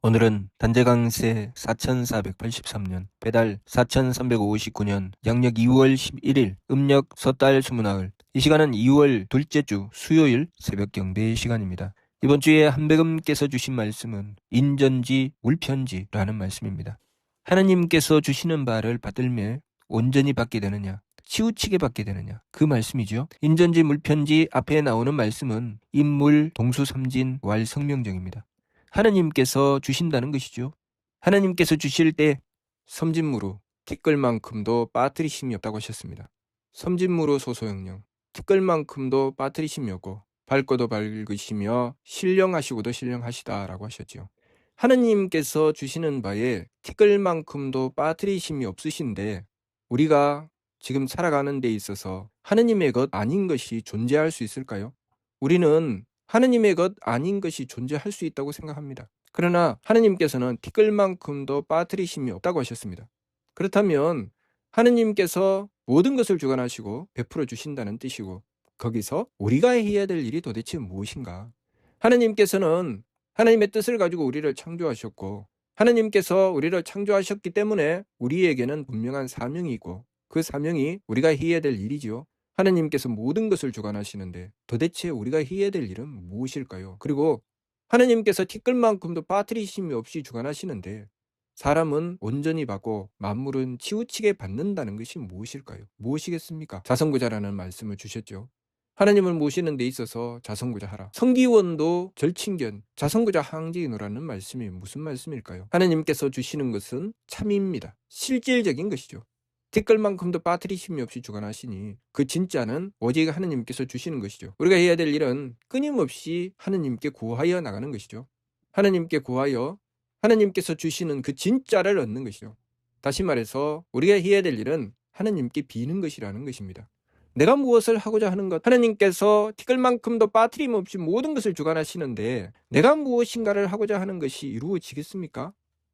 오늘은 단재강세 4483년, 배달 4359년, 양력 2월 11일, 음력 섣달 스무나흘. 이 시간은 2월 둘째 주 수요일 새벽 경배 시간입니다. 이번 주에 한백음께서 주신 말씀은 인전지 물편지라는 말씀입니다. 하나님께서 주시는 바를 받들매 온전히 받게 되느냐, 치우치게 받게 되느냐, 그 말씀이죠. 인전지 물편지 앞에 나오는 말씀은 인물 동수삼진 왈성명정입니다. 하나님께서 주신다는 것이죠. 하나님께서 주실 때 섬진무로 티끌만큼도 빠뜨리심이 없다고 하셨습니다. 섬진무로 소소영령, 티끌만큼도 빠뜨리심이 없고 밝고도 밝으시며 신령하시고도 신령하시다라고 하셨죠. 하나님께서 주시는 바에 티끌만큼도 빠뜨리심이 없으신데 우리가 지금 살아가는 데 있어서 하나님의 것 아닌 것이 존재할 수 있을까요? 우리는 하나님의 것 아닌 것이 존재할 수 있다고 생각합니다. 그러나 하나님께서는 티끌만큼도 빠뜨리심이 없다고 하셨습니다. 그렇다면 하나님께서 모든 것을 주관하시고 베풀어 주신다는 뜻이고 거기서 우리가 해야 될 일이 도대체 무엇인가? 하나님께서는 하나님의 뜻을 가지고 우리를 창조하셨고 하나님께서 우리를 창조하셨기 때문에 우리에게는 분명한 사명이 있고 그 사명이 우리가 해야 될 일이지요. 하나님께서 모든 것을 주관하시는데 도대체 우리가 해야 될 일은 무엇일까요? 그리고 하나님께서 티끌만큼도 빠뜨리심이 없이 주관하시는데 사람은 온전히 받고 만물은 치우치게 받는다는 것이 무엇일까요? 무엇이겠습니까? 자성구자라는 말씀을 주셨죠. 하나님을 모시는 데 있어서 자성구자하라. 성기원도 절친견, 자성구자 항지이노라는 말씀이 무슨 말씀일까요? 하나님께서 주시는 것은 참입니다. 실질적인 것이죠. 티끌만큼도 빠뜨리심이 없이 주관하시니 그 진짜는 오직 하나님께서 주시는 것이죠. 우리가 해야 될 일은 끊임없이 하나님께 구하여 나가는 것이죠. 하나님께 구하여 하나님께서 주시는 그 진짜를 얻는 것이죠. 다시 말해서 우리가 해야 될 일은 하나님께 비는 것이라는 것입니다. 내가 무엇을 하고자 하는 것, 하나님께서 티끌만큼도 빠뜨림 없이 모든 것을 주관하시는데 내가 무엇인가를 하고자 하는 것이 이루어지겠습니까?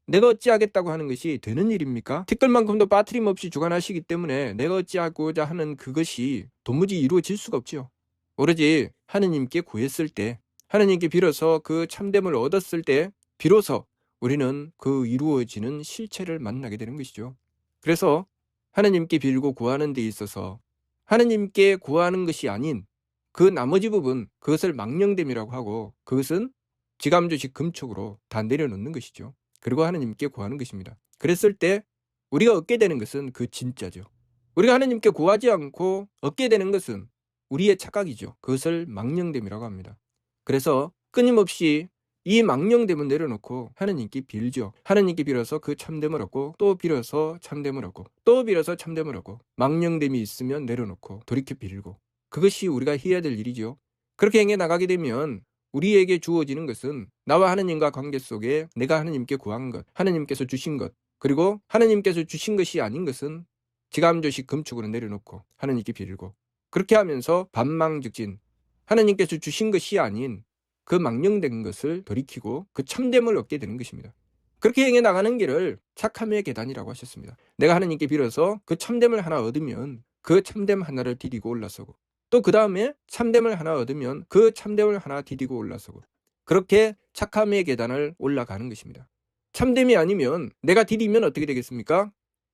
내가 어찌하겠다고 하는 것이 되는 일입니까? 티끌만큼도 빠뜨림 없이 주관하시기 때문에 내가 어찌하고자 하는 그것이 도무지 이루어질 수가 없죠. 오로지 하느님께 구했을 때, 하느님께 빌어서 그 참됨을 얻었을 때 비로소 우리는 그 이루어지는 실체를 만나게 되는 것이죠. 그래서 하느님께 빌고 구하는 데 있어서 하느님께 구하는 것이 아닌 그 나머지 부분, 그것을 망령됨이라고 하고 그것은 지감주식 금촉으로 다 내려놓는 것이죠. 그리고 하느님께 구하는 것입니다. 그랬을 때 우리가 얻게 되는 것은 그 진짜죠. 우리가 하느님께 구하지 않고 얻게 되는 것은 우리의 착각이죠. 그것을 망령됨이라고 합니다. 그래서 끊임없이 이 망령됨을 내려놓고 하느님께 빌죠. 하느님께 빌어서 그 참됨을 얻고 또 빌어서 참됨을 얻고 또 빌어서 참됨을 얻고 망령됨이 있으면 내려놓고 돌이켜 빌고 그것이 우리가 해야 될 일이죠. 그렇게 행해 나가게 되면 우리에게 주어지는 것은 나와 하느님과 관계 속에 내가 하느님께 구한 것, 하느님께서 주신 것, 그리고 하느님께서 주신 것이 아닌 것은 지감조식 금축으로 내려놓고 하느님께 빌고 그렇게 하면서 반망즉진 하느님께서 주신 것이 아닌 그 망령된 것을 돌이키고 그 참됨을 얻게 되는 것입니다. 그렇게 행해 나가는 길을 착함의 계단이라고 하셨습니다. 내가 하느님께 빌어서 그 참됨을 하나 얻으면 그 참됨 하나를 디디고 올라서고 또 그 다음에 참됨을 하나 얻으면 그 참됨을 하나 디디고 올라서고 그렇게 착함의 계단을 올라가는 것입니다. 참됨이 아니면 내가 디디면 어떻게 되겠습니까?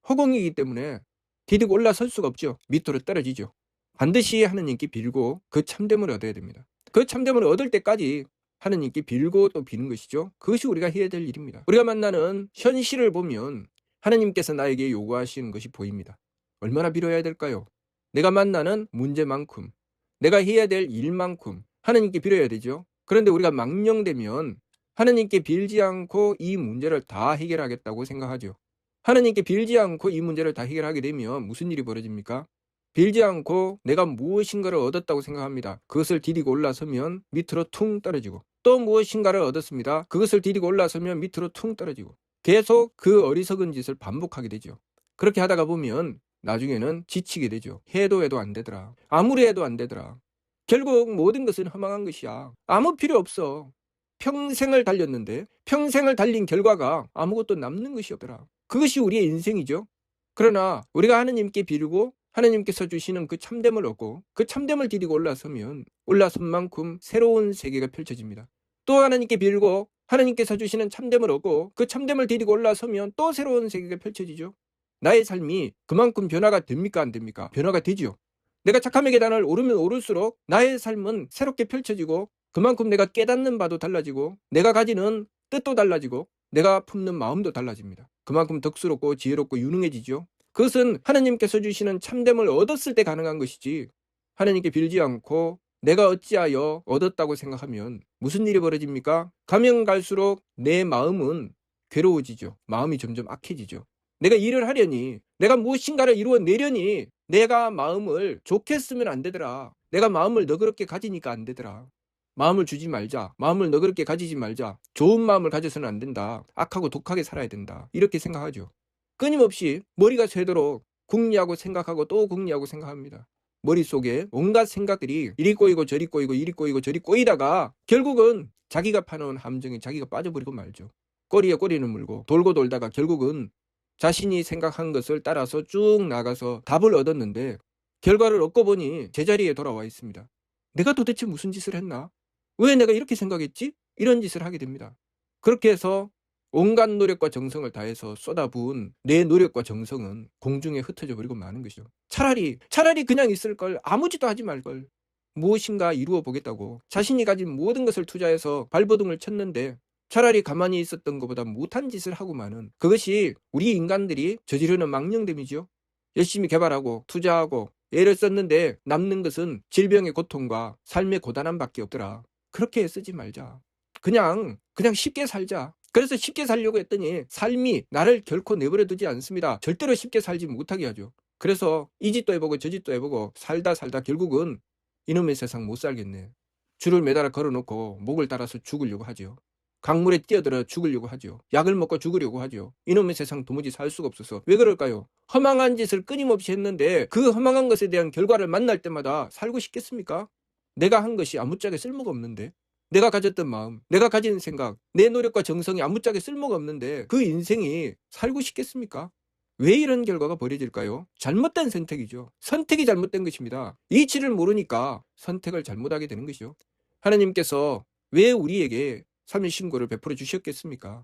허공이기 때문에 디디고 올라설 수가 없죠. 밑으로 떨어지죠. 반드시 하느님께 빌고 그 참됨을 얻어야 됩니다. 그 참됨을 얻을 때까지 하느님께 빌고 또 비는 것이죠. 그것이 우리가 해야 될 일입니다. 우리가 만나는 현실을 보면 하느님께서 나에게 요구하시는 것이 보입니다. 얼마나 빌어야 될까요? 내가 만나는 문제만큼, 내가 해야 될 일만큼 하느님께 빌어야 되죠. 그런데 우리가 망령되면 하느님께 빌지 않고 이 문제를 다 해결하겠다고 생각하죠. 하느님께 빌지 않고 이 문제를 다 해결하게 되면 무슨 일이 벌어집니까? 빌지 않고 내가 무엇인가를 얻었다고 생각합니다. 그것을 디디고 올라서면 밑으로 퉁 떨어지고 또 무엇인가를 얻었습니다. 그것을 디디고 올라서면 밑으로 퉁 떨어지고 계속 그 어리석은 짓을 반복하게 되죠. 그렇게 하다가 보면 나중에는 지치게 되죠. 해도 안 되더라. 아무리 해도 안 되더라. 결국 모든 것은 허망한 것이야. 아무 필요 없어. 평생을 달렸는데 평생을 달린 결과가 아무것도 남는 것이 없더라. 그것이 우리의 인생이죠. 그러나 우리가 하느님께 빌고 하느님께서 주시는 그 참됨을 얻고 그 참됨을 디디고 올라서면 올라선 만큼 새로운 세계가 펼쳐집니다. 또 하나님께 빌고 하나님께서 주시는 참됨을 얻고 그 참됨을 데리고 올라서면 또 새로운 세계가 펼쳐지죠. 나의 삶이 그만큼 변화가 됩니까 안 됩니까? 변화가 되죠. 내가 착함의 계단을 오르면 오를수록 나의 삶은 새롭게 펼쳐지고 그만큼 내가 깨닫는 바도 달라지고 내가 가지는 뜻도 달라지고 내가 품는 마음도 달라집니다. 그만큼 덕스럽고 지혜롭고 유능해지죠. 그것은 하나님께서 주시는 참됨을 얻었을 때 가능한 것이지 하나님께 빌지 않고 내가 어찌하여 얻었다고 생각하면 무슨 일이 벌어집니까? 가면 갈수록 내 마음은 괴로워지죠. 마음이 점점 악해지죠. 내가 일을 하려니 내가 무엇인가를 이루어내려니 내가 마음을 좋게 쓰면 안 되더라. 내가 마음을 너그럽게 가지니까 안 되더라. 마음을 주지 말자. 마음을 너그럽게 가지지 말자. 좋은 마음을 가져서는 안 된다. 악하고 독하게 살아야 된다. 이렇게 생각하죠. 끊임없이 머리가 새도록 궁리하고 생각하고 또 궁리하고 생각합니다. 머릿속에 온갖 생각들이 이리 꼬이고 저리 꼬이고 이리 꼬이고 저리 꼬이다가 결국은 자기가 파놓은 함정에 자기가 빠져버리고 말죠. 꼬리에 꼬리는 물고 돌고 돌다가 결국은 자신이 생각한 것을 따라서 쭉 나가서 답을 얻었는데 결과를 얻고 보니 제자리에 돌아와 있습니다. 내가 도대체 무슨 짓을 했나? 왜 내가 이렇게 생각했지? 이런 짓을 하게 됩니다. 그렇게 해서 온갖 노력과 정성을 다해서 쏟아부은 내 노력과 정성은 공중에 흩어져 버리고 마는 것이죠. 차라리 그냥 있을 걸, 아무 짓도 하지 말 걸. 무엇인가 이루어 보겠다고 자신이 가진 모든 것을 투자해서 발버둥을 쳤는데 차라리 가만히 있었던 것보다 못한 짓을 하고 마는, 그것이 우리 인간들이 저지르는 망령됨이죠. 열심히 개발하고 투자하고 애를 썼는데 남는 것은 질병의 고통과 삶의 고단함밖에 없더라. 그렇게 쓰지 말자. 그냥 쉽게 살자. 그래서 쉽게 살려고 했더니 삶이 나를 결코 내버려 두지 않습니다. 절대로 쉽게 살지 못하게 하죠. 그래서 이 짓도 해보고 저 짓도 해보고 살다 결국은 이놈의 세상 못 살겠네. 줄을 매달아 걸어놓고 목을 따라서 죽으려고 하죠. 강물에 뛰어들어 죽으려고 하죠. 약을 먹고 죽으려고 하죠. 이놈의 세상 도무지 살 수가 없어서. 왜 그럴까요? 허망한 짓을 끊임없이 했는데 그 허망한 것에 대한 결과를 만날 때마다 살고 싶겠습니까? 내가 한 것이 아무짝에 쓸모가 없는데, 내가 가졌던 마음, 내가 가진 생각, 내 노력과 정성이 아무짝에 쓸모가 없는데 그 인생이 살고 싶겠습니까? 왜 이런 결과가 벌어질까요? 잘못된 선택이죠. 선택이 잘못된 것입니다. 이치를 모르니까 선택을 잘못하게 되는 것이죠. 하나님께서 왜 우리에게 삼위신고를 베풀어 주셨겠습니까?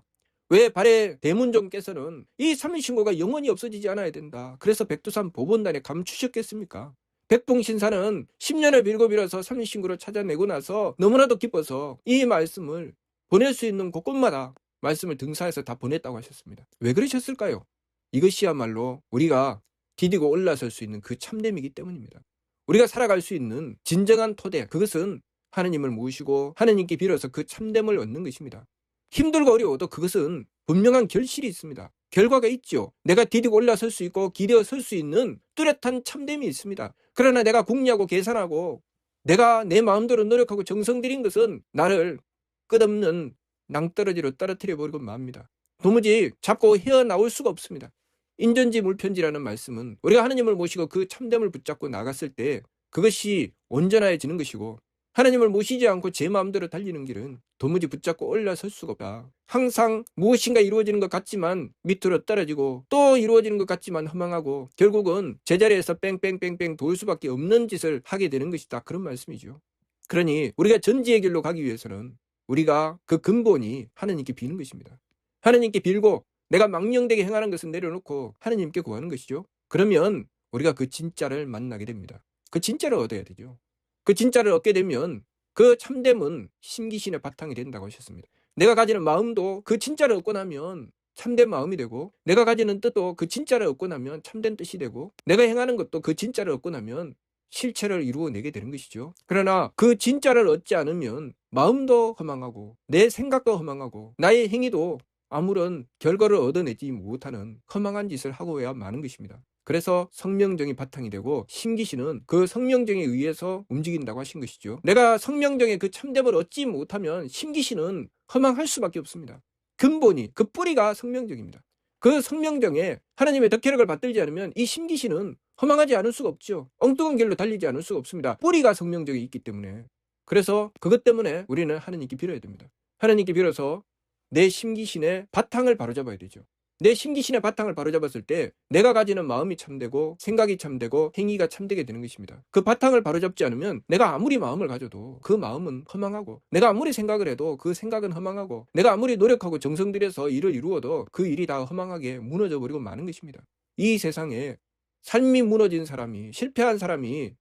왜 발해 대문종께서는 이 삼위신고가 영원히 없어지지 않아야 된다. 그래서 백두산 보본단에 감추셨겠습니까? 백봉신사는 10년을 빌고 빌어서 삼위신고를 찾아내고 나서 너무나도 기뻐서 이 말씀을 보낼 수 있는 곳곳마다 말씀을 등사해서 다 보냈다고 하셨습니다. 왜 그러셨을까요? 이것이야말로 우리가 디디고 올라설 수 있는 그 참됨이기 때문입니다. 우리가 살아갈 수 있는 진정한 토대, 그것은 하나님을 모시고 하나님께 빌어서 그 참됨을 얻는 것입니다. 힘들고 어려워도 그것은 분명한 결실이 있습니다. 결과가 있죠. 내가 디디고 올라설 수 있고 기대어 설 수 있는 뚜렷한 참됨이 있습니다. 그러나 내가 궁리하고 계산하고 내가 내 마음대로 노력하고 정성 들인 것은 나를 끝없는 낭떠러지로 떨어뜨려 버리고 맙니다. 도무지 잡고 헤어나올 수가 없습니다. 인전지 물편지라는 말씀은 우리가 하나님을 모시고 그 참됨을 붙잡고 나갔을 때 그것이 온전해지는 것이고, 하나님을 모시지 않고 제 마음대로 달리는 길은 도무지 붙잡고 올라설 수가 없다. 항상 무엇인가 이루어지는 것 같지만 밑으로 떨어지고 또 이루어지는 것 같지만 허망하고 결국은 제자리에서 뺑뺑뺑뺑 돌 수밖에 없는 짓을 하게 되는 것이다. 그런 말씀이죠. 그러니 우리가 전지의 길로 가기 위해서는 우리가 그 근본이 하나님께 비는 것입니다. 하나님께 빌고 내가 망령되게 행하는 것은 내려놓고 하나님께 구하는 것이죠. 그러면 우리가 그 진짜를 만나게 됩니다. 그 진짜를 얻어야 되죠. 그 진짜를 얻게 되면 그 참됨은 심기신의 바탕이 된다고 하셨습니다. 내가 가지는 마음도 그 진짜를 얻고 나면 참된 마음이 되고, 내가 가지는 뜻도 그 진짜를 얻고 나면 참된 뜻이 되고, 내가 행하는 것도 그 진짜를 얻고 나면 실체를 이루어내게 되는 것이죠. 그러나 그 진짜를 얻지 않으면 마음도 허망하고 내 생각도 허망하고 나의 행위도 아무런 결과를 얻어내지 못하는 허망한 짓을 하고야 마는 것입니다. 그래서 성명정이 바탕이 되고 심기신은 그 성명정에 의해서 움직인다고 하신 것이죠. 내가 성명정의 그 참됨을 얻지 못하면 심기신은 허망할 수밖에 없습니다. 근본이, 그 뿌리가 성명정입니다. 그 성명정에 하나님의 덕혜력을 받들지 않으면 이 심기신은 허망하지 않을 수가 없죠. 엉뚱한 길로 달리지 않을 수가 없습니다. 뿌리가 성명정에 있기 때문에. 그래서 그것 때문에 우리는 하나님께 빌어야 됩니다. 하나님께 빌어서 내 심기신의 바탕을 바로잡아야 되죠. 내 심기신의 바탕을 바로잡았을 때 내가 가지는 마음이 참되고 생각이 참되고 행위가 참되게 되는 것입니다. 그 바탕을 바로잡지 않으면 내가 아무리 마음을 가져도 그 마음은 허망하고, 내가 아무리 생각을 해도 그 생각은 허망하고, 내가 아무리 노력하고 정성 들여서 일을 이루어도 그 일이 다 허망하게 무너져 버리고 마는 것입니다. 이 세상에 삶이 무너진 사람이, 실패한 사람이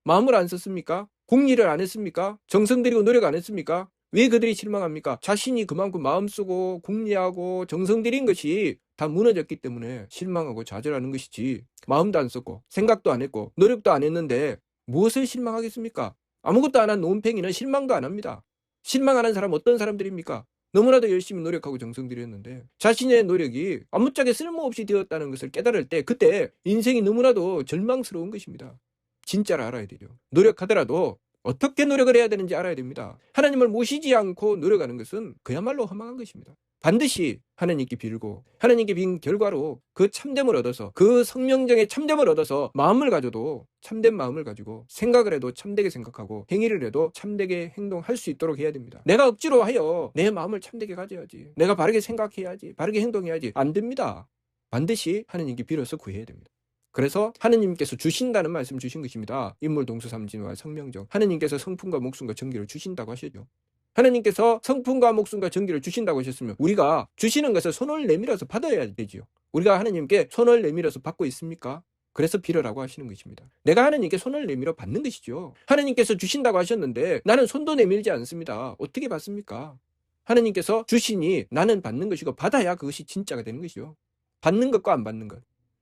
마음을 안 썼습니까? 공리를 안 했습니까? 정성 들이고 노력 안 했습니까? 왜 그들이 실망합니까? 자신이 그만큼 마음 쓰고 공리하고 정성 들인 것이 다 무너졌기 때문에 실망하고 좌절하는 것이지, 마음도 안 썼고 생각도 안 했고 노력도 안 했는데 무엇을 실망하겠습니까? 아무것도 안 한 논팽이는 실망도 안 합니다. 실망하는 사람 어떤 사람들입니까? 너무나도 열심히 노력하고 정성 들였는데 자신의 노력이 아무짝에 쓸모없이 되었다는 것을 깨달을 때, 그때 인생이 너무나도 절망스러운 것입니다. 진짜를 알아야 되죠. 노력하더라도 어떻게 노력을 해야 되는지 알아야 됩니다. 하나님을 모시지 않고 노력하는 것은 그야말로 허망한 것입니다. 반드시 하나님께 빌고 하나님께 빈 결과로 그 참됨을 얻어서, 그 성령정의 참됨을 얻어서 마음을 가져도 참된 마음을 가지고 생각을 해도 참되게 생각하고 행위를 해도 참되게 행동할 수 있도록 해야 됩니다. 내가 억지로 하여 내 마음을 참되게 가져야지, 내가 바르게 생각해야지, 바르게 행동해야지, 안 됩니다. 반드시 하나님께 빌어서 구해야 됩니다. 그래서 하느님께서 주신다는 말씀 주신 것입니다. 인물 동서삼진과 성명정. 하느님께서 성품과 목숨과 정기를 주신다고 하시죠. 하느님께서 성품과 목숨과 정기를 주신다고 하셨으면 우리가 주시는 것을 손을 내밀어서 받아야 되지요. 우리가 하느님께 손을 내밀어서 받고 있습니까? 그래서 빌어라고 하시는 것입니다. 내가 하느님께 손을 내밀어 받는 것이죠. 하느님께서 주신다고 하셨는데 나는 손도 내밀지 않습니다. 어떻게 받습니까? 하느님께서 주시니 나는 받는 것이고, 받아야 그것이 진짜가 되는 것이죠. 받는 것과 안 받는 것.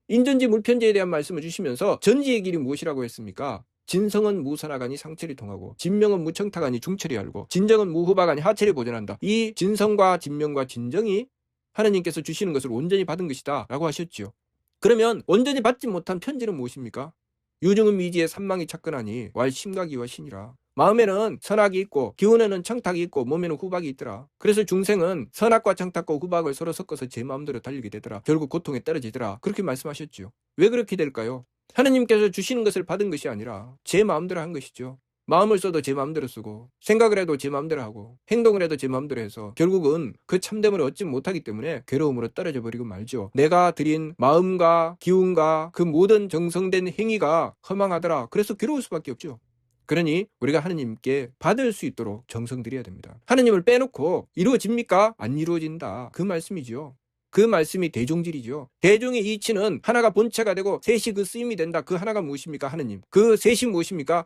인전지 물편지에 대한 말씀을 주시면서 전지의 길이 무엇이라고 했습니까? 진성은 무선하가니 상철이 통하고, 진명은 무청탁하니 중철이 알고, 진정은 무후박하니 하철이 보존한다. 이 진성과 진명과 진정이 하나님께서 주시는 것을 온전히 받은 것이다 라고 하셨지요. 그러면 온전히 받지 못한 편지는 무엇입니까? 유증은 미지에 산망이 착근하니 왈 심각이와 신이라. 마음에는 선악이 있고 기운에는 청탁이 있고 몸에는 후박이 있더라. 그래서 중생은 선악과 청탁과 후박을 서로 섞어서 제 마음대로 달리게 되더라. 결국 고통에 떨어지더라. 그렇게 말씀하셨죠. 왜 그렇게 될까요? 하나님께서 주시는 것을 받은 것이 아니라 제 마음대로 한 것이죠. 마음을 써도 제 마음대로 쓰고 생각을 해도 제 마음대로 하고 행동을 해도 제 마음대로 해서 결국은 그 참됨을 얻지 못하기 때문에 괴로움으로 떨어져 버리고 말죠. 내가 드린 마음과 기운과 그 모든 정성된 행위가 허망하더라. 그래서 괴로울 수밖에 없죠. 그러니 우리가 하느님께 받을 수 있도록 정성 들여야 됩니다. 하느님을 빼놓고 이루어집니까? 안 이루어진다. 그 말씀이죠. 그 말씀이 대종질이죠. 대종의 이치는 하나가 본체가 되고 셋이 그 쓰임이 된다. 그 하나가 무엇입니까? 하느님. 그 셋이 무엇입니까?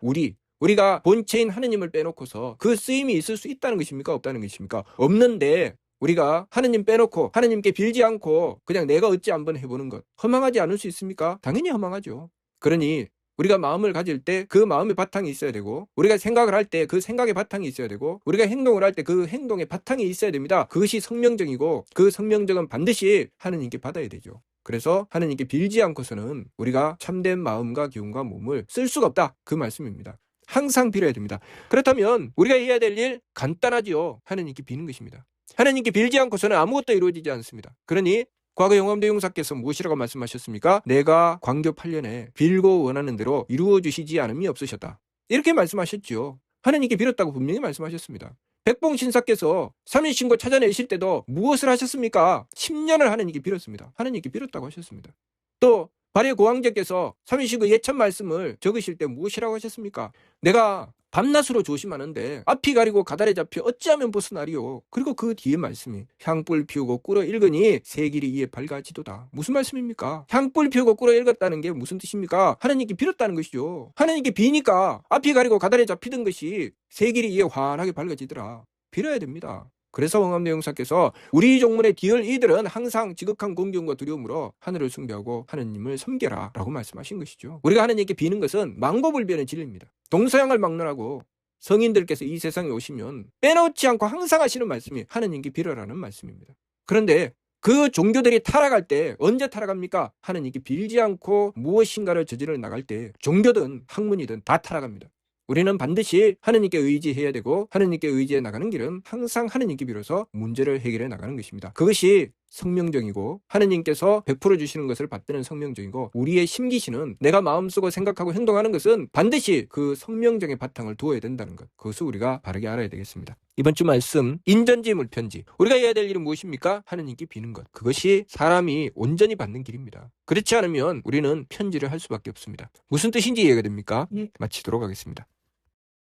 우리가 본체인 하느님을 빼놓고서 그 쓰임이 있을 수 있다는 것입니까? 없다는 것입니까? 없는데 우리가 하느님 빼놓고 하느님께 빌지 않고 그냥 내가 어찌 한번 해보는 것, 허망하지 않을 수 있습니까? 당연히 허망하죠. 그러니 우리가 마음을 가질 때 그 마음의 바탕이 있어야 되고, 우리가 생각을 할 때 그 생각의 바탕이 있어야 되고, 우리가 행동을 할 때 그 행동의 바탕이 있어야 됩니다. 그것이 성명정이고, 그 성명정은 반드시 하느님께 받아야 되죠. 그래서 하느님께 빌지 않고서는 우리가 참된 마음과 기운과 몸을 쓸 수가 없다. 그 말씀입니다. 항상 빌어야 됩니다. 그렇다면 우리가 해야 될 일 간단하지요. 하느님께 비는 것입니다. 하느님께 빌지 않고서는 아무것도 이루어지지 않습니다. 그러니 과거 영암대 용사께서 무엇이라고 말씀하셨습니까? 내가 광교 8년에 빌고 원하는 대로 이루어 주시지 않음이 없으셨다. 이렇게 말씀하셨죠. 하느님께 빌었다고 분명히 말씀하셨습니다. 백봉신사께서 삼일신고 찾아내실 때도 무엇을 하셨습니까? 10년을 하느님께 빌었습니다. 하느님께 빌었다고 하셨습니다. 또 발해고왕제께서 삼일신고 예천 말씀을 적으실 때 무엇이라고 하셨습니까? 내가 밤낮으로 조심하는데 앞이 가리고 가달에 잡혀 어찌하면 벗어나리요. 그리고 그 뒤에 말씀이 향불 피우고 꿇어 읽으니 새 길이 이에 밝아지도다. 무슨 말씀입니까? 향불 피우고 꿇어 읽었다는 게 무슨 뜻입니까? 하나님께 빌었다는 것이죠. 하나님께 비니까 앞이 가리고 가달에 잡히던 것이 새 길이 이에 환하게 밝아지더라. 빌어야 됩니다. 그래서 영암대 용사께서 우리 종문의 디얼 이들은 항상 지극한 공경과 두려움으로 하늘을 숭배하고 하느님을 섬겨라 라고 말씀하신 것이죠. 우리가 하느님께 비는 것은 망고불변의 진리입니다. 동서양을 막론하고 성인들께서 이 세상에 오시면 빼놓지 않고 항상 하시는 말씀이 하느님께 빌어라는 말씀입니다. 그런데 그 종교들이 타락할 때 언제 타락합니까? 하느님께 빌지 않고 무엇인가를 저지러 나갈 때 종교든 학문이든 다 타락합니다. 우리는 반드시 하느님께 의지해야 되고 하느님께 의지해 나가는 길은 항상 하느님께 빌어서 문제를 해결해 나가는 것입니다. 그것이 성명적이고 하느님께서 베풀어 주시는 것을 받드는 성명적이고 우리의 심기시는 내가 마음쓰고 생각하고 행동하는 것은 반드시 그 성명적인 바탕을 두어야 된다는 것. 그것을 우리가 바르게 알아야 되겠습니다. 이번 주 말씀 인전지 물편지. 우리가 해야 될 일은 무엇입니까? 하느님께 비는 것. 그것이 사람이 온전히 받는 길입니다. 그렇지 않으면 우리는 편지를 할 수밖에 없습니다. 무슨 뜻인지 이해가 됩니까? 마치도록 하겠습니다.